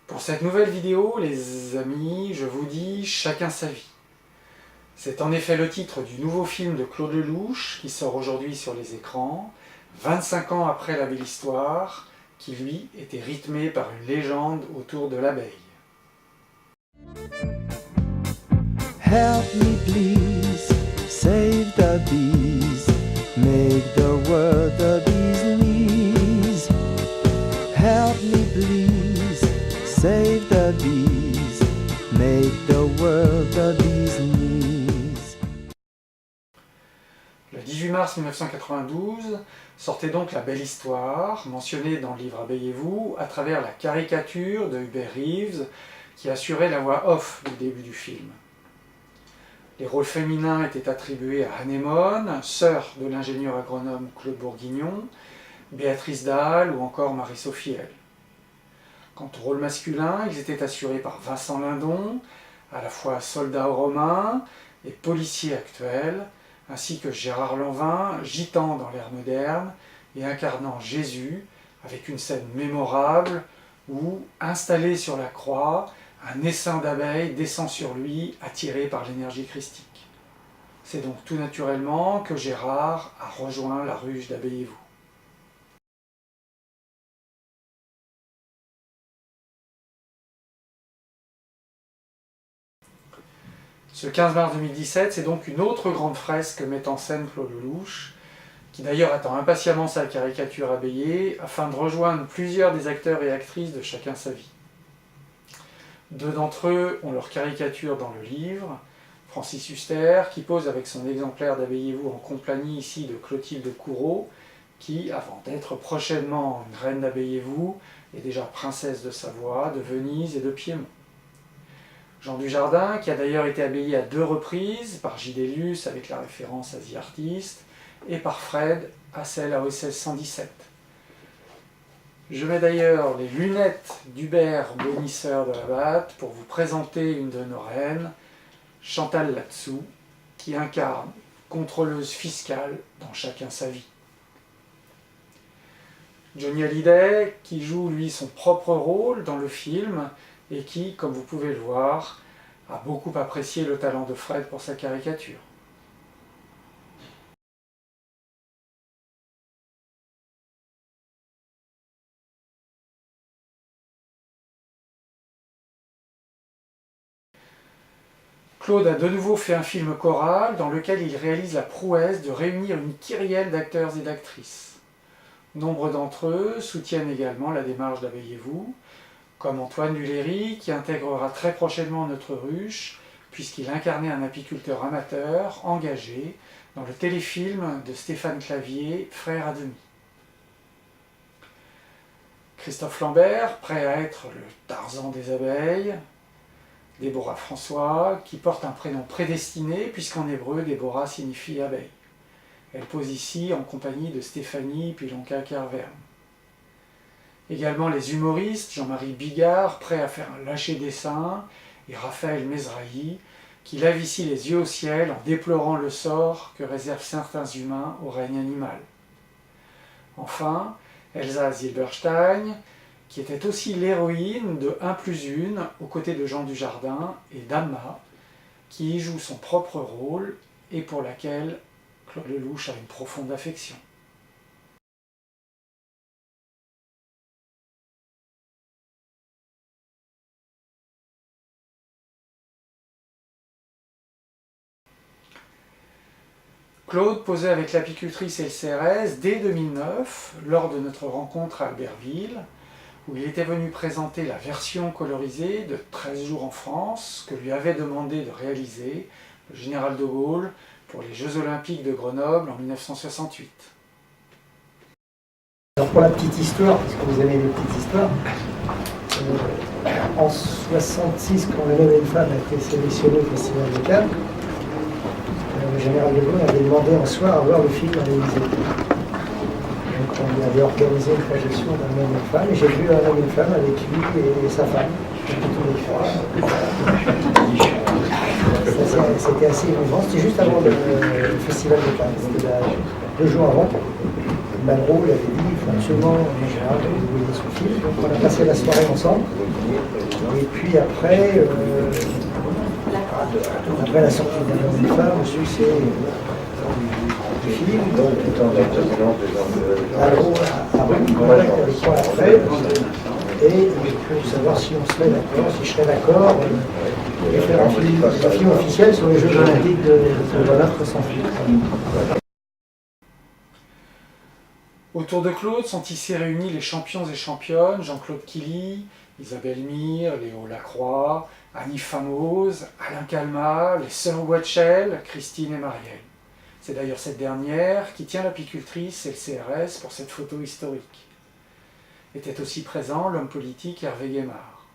Pour cette nouvelle vidéo, les amis, je vous dis chacun sa vie. C'est en effet le titre du nouveau film de Claude Lelouch qui sort aujourd'hui sur les écrans, 25 ans après La Belle Histoire, qui lui était rythmé par une légende autour de l'abeille. Help me please, save the bees, make the world the bee's knees. Help me please, save the bees, make the world the bee's knees. Le 18 mars 1992 sortait donc La Belle Histoire, mentionnée dans le livre Habillez-vous, à travers la caricature de Hubert Reeves, qui assurait la voix off du début du film. Les rôles féminins étaient attribués à Anémone, sœur de l'ingénieur agronome Claude Bourguignon, Béatrice Dalle ou encore Marie-Sophie L. Quant aux rôles masculins, ils étaient assurés par Vincent Lindon, à la fois soldat romain et policier actuel, ainsi que Gérard Lanvin, gitan dans l'ère moderne et incarnant Jésus, avec une scène mémorable où, installé sur la croix, un essaim d'abeilles descend sur lui, attiré par l'énergie christique. C'est donc tout naturellement que Gérard a rejoint la ruche d'Habillez-vous. Ce 15 mars 2017, c'est donc une autre grande fresque que met en scène Claude Lelouch, qui d'ailleurs attend impatiemment sa caricature Habillé, afin de rejoindre plusieurs des acteurs et actrices de Chacun sa vie. Deux d'entre eux ont leur caricature dans le livre, Francis Huster, qui pose avec son exemplaire d'Habillez-vous en compagnie ici de Clotilde Courreau, qui, avant d'être prochainement une reine d'Habillez-vous, est déjà princesse de Savoie, de Venise et de Piémont. Jean Dujardin, qui a d'ailleurs été habillé à 2 reprises, par Gidelius avec la référence à The Artist, et par Fred à celle à OSS 117. Je mets d'ailleurs les lunettes d'Hubert Bonisseur de la Batte pour vous présenter une de nos reines, Chantal Latsou, qui incarne contrôleuse fiscale dans Chacun sa vie. Johnny Hallyday, qui joue lui son propre rôle dans le film et qui, comme vous pouvez le voir, a beaucoup apprécié le talent de Fred pour sa caricature. Claude a de nouveau fait un film choral dans lequel il réalise la prouesse de réunir une kyrielle d'acteurs et d'actrices. Nombre d'entre eux soutiennent également la démarche d'Habillez-vous, comme Antoine Duléry, qui intégrera très prochainement notre ruche, puisqu'il incarnait un apiculteur amateur engagé dans le téléfilm de Stéphane Clavier, Frère à demi. Christophe Lambert, prêt à être le Tarzan des abeilles. Déborah François, qui porte un prénom prédestiné, puisqu'en hébreu, Déborah signifie abeille. Elle pose ici en compagnie de Stéphanie Pilonka-Kervern. Également les humoristes, Jean-Marie Bigard, prêt à faire un lâcher dessin, et Raphaël Mesrahi, qui lève ici les yeux au ciel en déplorant le sort que réservent certains humains au règne animal. Enfin, Elsa Zilberstein, qui était aussi l'héroïne de 1+1 aux côtés de Jean Dujardin et d'Amma, qui y joue son propre rôle et pour laquelle Claude Lelouch a une profonde affection. Claude posait avec l'apicultrice et le CRS dès 2009, lors de notre rencontre à Albertville, où il était venu présenter la version colorisée de 13 jours en France que lui avait demandé de réaliser le général de Gaulle pour les Jeux Olympiques de Grenoble en 1968. Alors pour la petite histoire, parce que vous aimez les petites histoires, en 1966, quand Le Même et une femme a été sélectionné au Festival de Cannes, le général de Gaulle avait demandé en soir à voir le film réalisé. Donc on avait organisé une projection d'un homme et une femme, et j'ai vu un homme et une femme avec lui et sa femme. C'était assez émouvant, c'était juste avant le festival de Cannes, c'était 2 jours avant. Malraux l'avait dit, il faut absolument, en général, jouer son film. Donc on a passé la soirée ensemble. Et puis après, après la sortie de l'Homme et Femme, le succès du film, Malraux a repris contact avec moi après. Et pour savoir si on serait d'accord, si je serais d'accord, et faire un film officiel sur les Jeux olympiques de Valence sans filtre. Autour de Claude sont ici réunis les champions et championnes, Jean-Claude Killy, Isabelle Mire, Léo Lacroix, Annie Famoz, Alain Calmat, les sœurs Watchel, Christine et Marielle. C'est d'ailleurs cette dernière qui tient l'apicultrice et le CRS pour cette photo historique. Était aussi présent l'homme politique Hervé Guémard.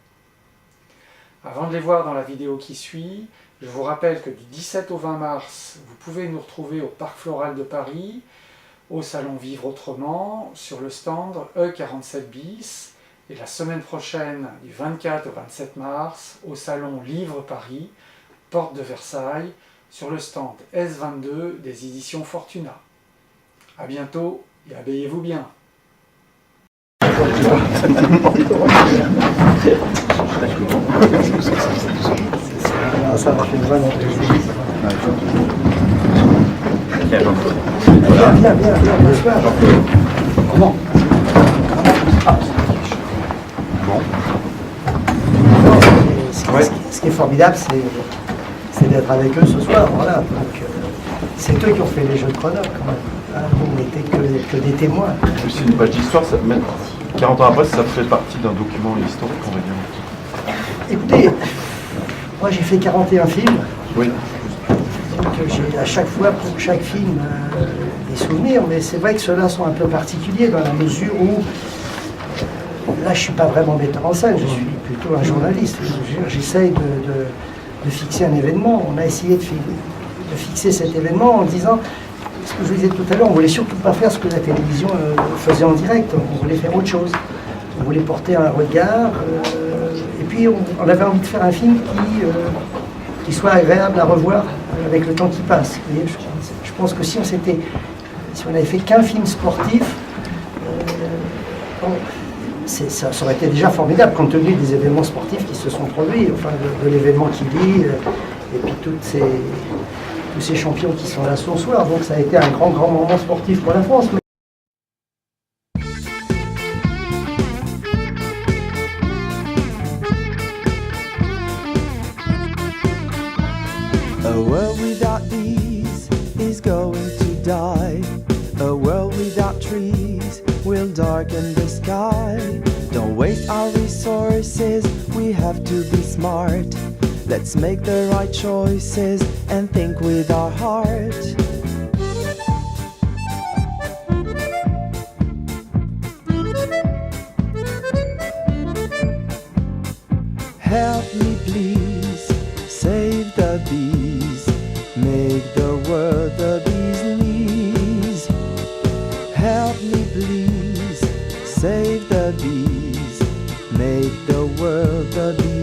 Avant de les voir dans la vidéo qui suit, je vous rappelle que du 17 au 20 mars, vous pouvez nous retrouver au Parc Floral de Paris, au Salon Vivre Autrement, sur le stand E47 bis, et la semaine prochaine, du 24 au 27 mars, au Salon Livre Paris, porte de Versailles, sur le stand S22 des éditions Fortuna. A bientôt et habillez-vous bien. Ça m'a fait vraiment plaisir. Viens, bonsoir. Comment? Bon. Ce qui est formidable, c'est d'être avec eux ce soir. Voilà. Donc, c'est eux qui ont fait les Jeux de Grenoble quand même. On n'était que des témoins. C'est une page d'histoire, même 40 ans après, ça fait partie d'un document historique, on va dire. Écoutez, moi j'ai fait 41 films. Oui. Donc j'ai à chaque fois, pour chaque film, des souvenirs, mais c'est vrai que ceux-là sont un peu particuliers dans la mesure où là je ne suis pas vraiment metteur en scène, je suis plutôt un journaliste. J'essaye de fixer un événement. On a essayé de fixer cet événement en disant, ce que je vous disais tout à l'heure, on ne voulait surtout pas faire ce que la télévision faisait en direct, on voulait faire autre chose. On voulait porter un regard, et puis on avait envie de faire un film qui soit agréable à revoir avec le temps qui passe. Vous voyez, je pense que si on avait fait qu'un film sportif, ça aurait été déjà formidable compte tenu des événements sportifs qui se sont produits, enfin de l'événement Killy, et puis tous ces champions qui sont là ce soir. Donc ça a été un grand moment sportif pour la France. A world without these is going to die. A world without trees will darken the sky. Don't waste our resources, we have to be smart. Let's make the right choices and think with our heart. Help me please, save the bees, make the world the bee's knees. Help me please, save the bees, make the world the bee's